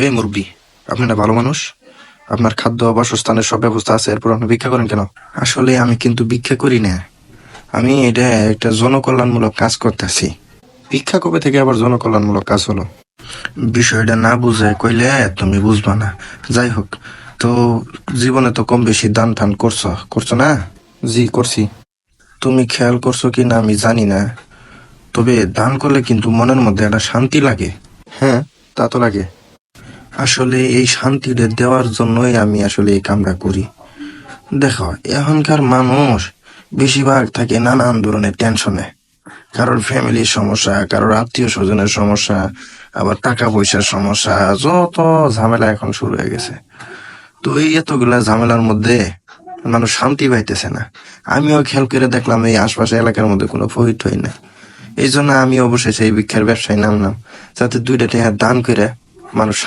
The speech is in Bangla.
এই মুরব্বি, আপনি না ভালো মানুষ, আপনার খাদ্য বাসস্থানের সব ব্যবস্থা আছে, এরপর আপনি ভিক্ষা করেন কেন? আসলে আমি কিন্তু ভিক্ষা করি না, আমি এটা একটা জনকল্যাণমূলক কাজ করতেছি। ভিক্ষা কবে থেকে আবার জনকল্যাণমূলক কাজ হলো? বিষয়টা না বুঝে কইলে তুমি বুঝবা না। যাই হোক, তো জীবনে তো কম বেশি দান টান করছো করছো না? জি করছি। তুমি খেয়াল করছো কি না আমি জানি না, তবে দান করলে কিন্তু মনের মধ্যে একটা শান্তি লাগে। হ্যাঁ, তা তো লাগে। আসলে এই শান্তিটা দেওয়ার জন্যই আমি আসলে এই কামটা করি। দেখো, এখনকার মানুষ বেশিরভাগ থাকে নানান ধরনের টেনশনে। কারোর ফ্যামিলির সমস্যা, কারোর আত্মীয় স্বজনের সমস্যা, আবার টাকা পয়সার সমস্যা, যত ঝামেলা এখন শুরু হয়ে গেছে। তো এই এতগুলা ঝামেলার মধ্যে মানুষ শান্তি পাইতেছে না। আমিও খেয়াল করে দেখলাম এই আশপাশে এলাকার মধ্যে কোনো ফহির হয় না। এই জন্য আমি অবশেষে এই ভিক্ষার ব্যবসায় নামলাম, যাতে দুইটা টাকা দান করে মানুষ